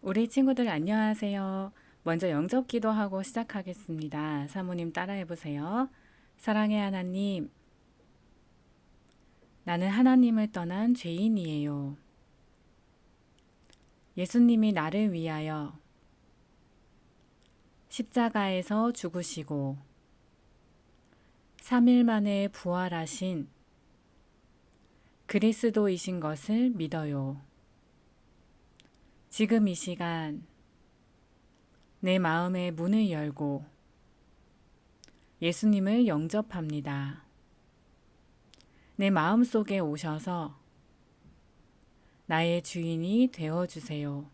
우리 친구들 안녕하세요. 먼저 영접 기도하고 시작하겠습니다. 사모님 따라해 보세요. 사랑의 하나님, 나는 하나님을 떠난 죄인이에요. 예수님이 나를 위하여 십자가에서 죽으시고 3일 만에 부활하신 그리스도이신 것을 믿어요. 지금 이 시간 내 마음의 문을 열고 예수님을 영접합니다. 내 마음 속에 오셔서 나의 주인이 되어주세요.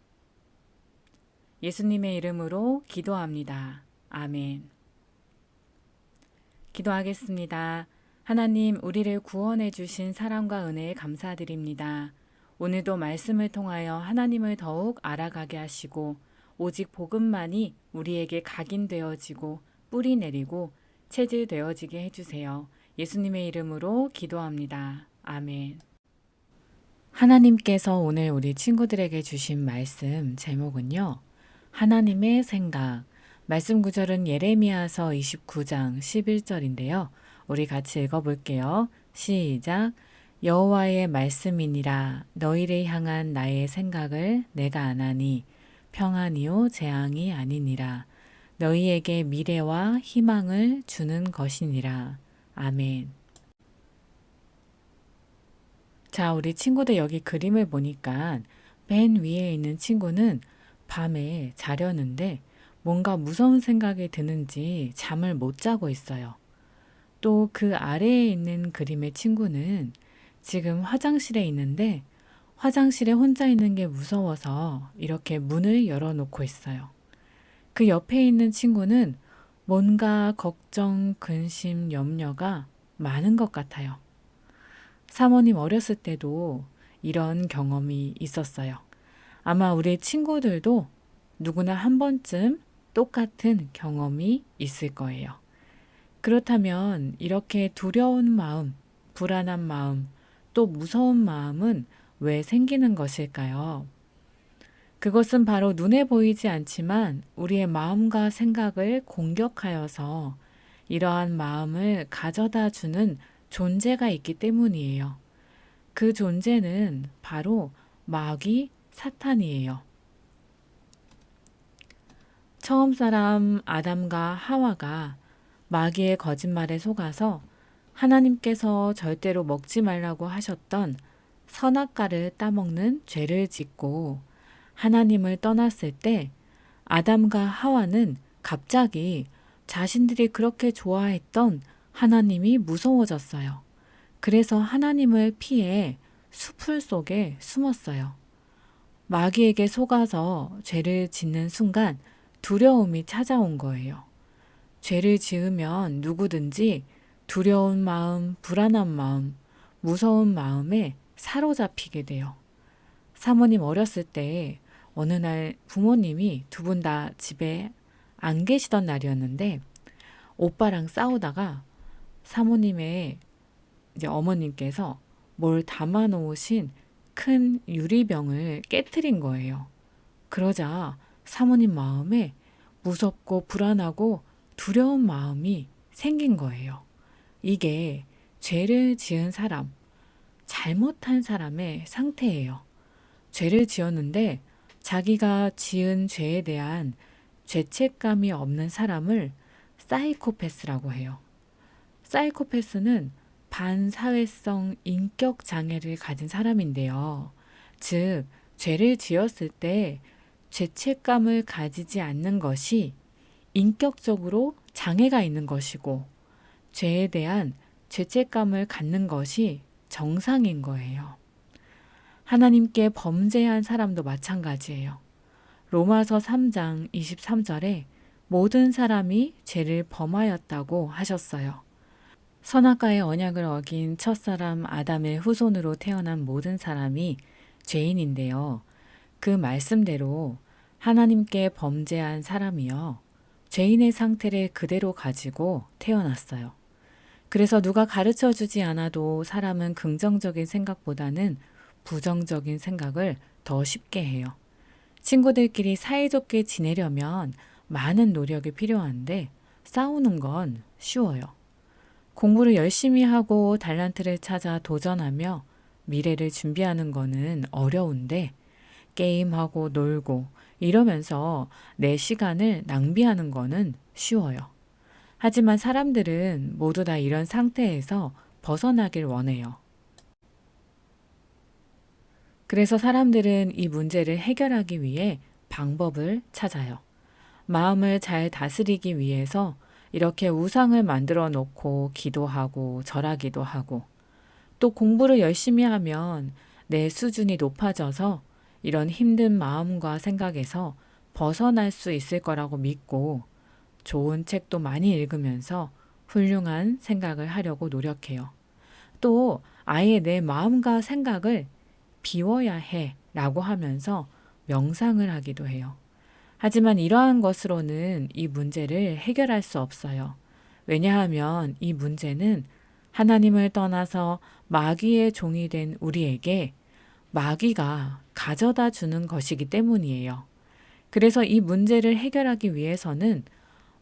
예수님의 이름으로 기도합니다. 아멘. 기도하겠습니다. 하나님, 우리를 구원해 주신 사랑과 은혜에 감사드립니다. 오늘도 말씀을 통하여 하나님을 더욱 알아가게 하시고 오직 복음만이 우리에게 각인되어지고 뿌리 내리고 체질되어지게 해주세요. 예수님의 이름으로 기도합니다. 아멘. 하나님께서 오늘 우리 친구들에게 주신 말씀 제목은요. 하나님의 생각. 말씀 구절은 예레미야서 29장 11절인데요. 우리 같이 읽어볼게요. 시작. 여호와의 말씀이니라 너희를 향한 나의 생각을 내가 아나니 평안이요 재앙이 아니니라. 너희에게 미래와 희망을 주는 것이니라. 아멘. 자, 우리 친구들 여기 그림을 보니까 맨 위에 있는 친구는 밤에 자려는데 뭔가 무서운 생각이 드는지 잠을 못 자고 있어요. 또 그 아래에 있는 그림의 친구는 지금 화장실에 있는데 화장실에 혼자 있는 게 무서워서 이렇게 문을 열어놓고 있어요. 그 옆에 있는 친구는 뭔가 걱정, 근심, 염려가 많은 것 같아요. 사모님 어렸을 때도 이런 경험이 있었어요. 아마 우리 친구들도 누구나 한 번쯤 똑같은 경험이 있을 거예요. 그렇다면 이렇게 두려운 마음, 불안한 마음, 또 무서운 마음은 왜 생기는 것일까요? 그것은 바로 눈에 보이지 않지만 우리의 마음과 생각을 공격하여서 이러한 마음을 가져다 주는 존재가 있기 때문이에요. 그 존재는 바로 마귀 사탄이에요. 처음 사람 아담과 하와가 마귀의 거짓말에 속아서 하나님께서 절대로 먹지 말라고 하셨던 선악과를 따먹는 죄를 짓고 하나님을 떠났을 때 아담과 하와는 갑자기 자신들이 그렇게 좋아했던 하나님이 무서워졌어요. 그래서 하나님을 피해 수풀 속에 숨었어요. 마귀에게 속아서 죄를 짓는 순간 두려움이 찾아온 거예요. 죄를 지으면 누구든지 두려운 마음, 불안한 마음, 무서운 마음에 사로잡히게 돼요. 사모님 어렸을 때 어느 날 부모님이 두 분 다 집에 안 계시던 날이었는데 오빠랑 싸우다가 사모님의 이제 어머님께서 뭘 담아 놓으신 큰 유리병을 깨트린 거예요. 그러자 사모님 마음에 무섭고 불안하고 두려운 마음이 생긴 거예요. 이게 죄를 지은 사람, 잘못한 사람의 상태예요. 죄를 지었는데 자기가 지은 죄에 대한 죄책감이 없는 사람을 사이코패스라고 해요. 사이코패스는 반사회성 인격 장애를 가진 사람인데요. 즉, 죄를 지었을 때 죄책감을 가지지 않는 것이 인격적으로 장애가 있는 것이고, 죄에 대한 죄책감을 갖는 것이 정상인 거예요. 하나님께 범죄한 사람도 마찬가지예요. 로마서 3장 23절에 모든 사람이 죄를 범하였다고 하셨어요. 선악과의 언약을 어긴 첫사람 아담의 후손으로 태어난 모든 사람이 죄인인데요. 그 말씀대로 하나님께 범죄한 사람이요. 죄인의 상태를 그대로 가지고 태어났어요. 그래서 누가 가르쳐 주지 않아도 사람은 긍정적인 생각보다는 부정적인 생각을 더 쉽게 해요. 친구들끼리 사이좋게 지내려면 많은 노력이 필요한데 싸우는 건 쉬워요. 공부를 열심히 하고 달란트를 찾아 도전하며 미래를 준비하는 거는 어려운데 게임하고 놀고 이러면서 내 시간을 낭비하는 거는 쉬워요. 하지만 사람들은 모두 다 이런 상태에서 벗어나길 원해요. 그래서 사람들은 이 문제를 해결하기 위해 방법을 찾아요. 마음을 잘 다스리기 위해서 이렇게 우상을 만들어 놓고 기도하고 절하기도 하고 또 공부를 열심히 하면 내 수준이 높아져서 이런 힘든 마음과 생각에서 벗어날 수 있을 거라고 믿고 좋은 책도 많이 읽으면서 훌륭한 생각을 하려고 노력해요. 또 아예 내 마음과 생각을 비워야 해 라고 하면서 명상을 하기도 해요. 하지만 이러한 것으로는 이 문제를 해결할 수 없어요. 왜냐하면 이 문제는 하나님을 떠나서 마귀의 종이 된 우리에게 마귀가 가져다 주는 것이기 때문이에요. 그래서 이 문제를 해결하기 위해서는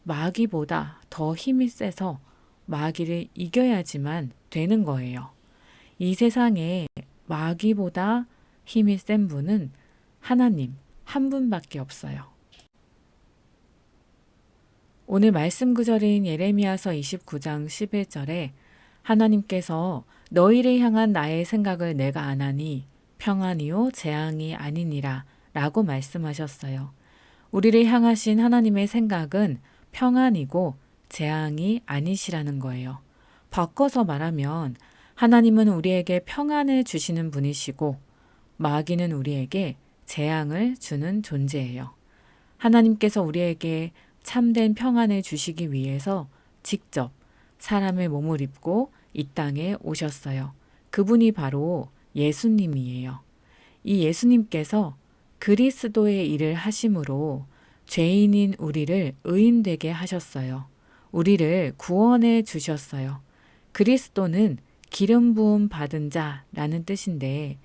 마귀보다 더 힘이 세서 마귀를 이겨야지만 되는 거예요. 이 세상에 마귀보다 힘이 센 분은 하나님 한 분밖에 없어요. 오늘 말씀 구절인 예레미야서 29장 11절에 하나님께서 너희를 향한 나의 생각을 내가 아나니 평안이요 재앙이 아니니라 라고 말씀하셨어요. 우리를 향하신 하나님의 생각은 평안이고 재앙이 아니시라는 거예요. 바꿔서 말하면 하나님은 우리에게 평안을 주시는 분이시고 마귀는 우리에게 재앙을 주는 존재예요. 하나님께서 우리에게 참된 평안을 주시기 위해서 직접 사람의 몸을 입고 이 땅에 오셨어요. 그분이 바로 예수님이에요. 이 예수님께서 그리스도의 일을 하심으로 죄인인 우리를 의인되게 하셨어요. 우리를 구원해 주셨어요. 그리스도는 기름 부음 받은 자라는 뜻인데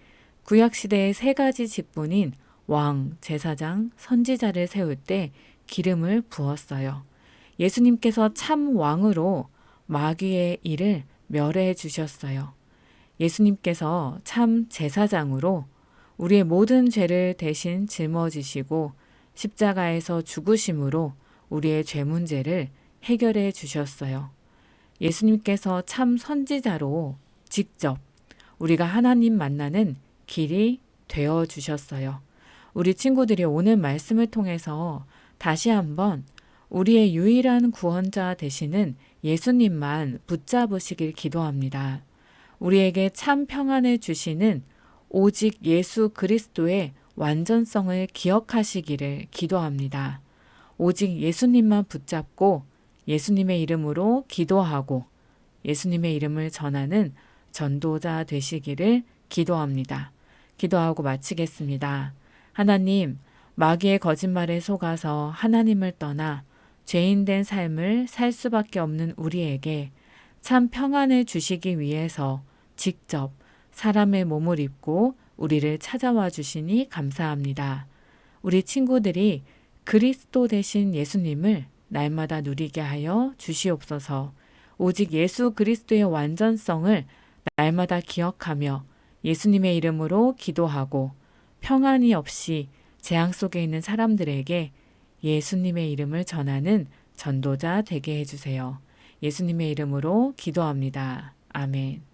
구약시대의 세 가지 직분인 왕, 제사장, 선지자를 세울 때 기름을 부었어요. 예수님께서 참 왕으로 마귀의 일을 멸해 주셨어요. 예수님께서 참 제사장으로 우리의 모든 죄를 대신 짊어지시고 십자가에서 죽으심으로 우리의 죄 문제를 해결해 주셨어요. 예수님께서 참 선지자로 직접 우리가 하나님 만나는 길이 되어 주셨어요. 우리 친구들이 오늘 말씀을 통해서 다시 한번 우리의 유일한 구원자 되시는 예수님만 붙잡으시길 기도합니다. 우리에게 참 평안을 주시는 오직 예수 그리스도의 완전성을 기억하시기를 기도합니다. 오직 예수님만 붙잡고 예수님의 이름으로 기도하고 예수님의 이름을 전하는 전도자 되시기를 기도합니다. 기도하고 마치겠습니다. 하나님, 마귀의 거짓말에 속아서 하나님을 떠나 죄인된 삶을 살 수밖에 없는 우리에게 참 평안을 주시기 위해서 직접 사람의 몸을 입고 우리를 찾아와 주시니 감사합니다. 우리 친구들이 그리스도 되신 예수님을 날마다 누리게 하여 주시옵소서. 오직 예수 그리스도의 완전성을 날마다 기억하며 예수님의 이름으로 기도하고 평안이 없이 재앙 속에 있는 사람들에게 예수님의 이름을 전하는 전도자 되게 해주세요. 예수님의 이름으로 기도합니다. 아멘.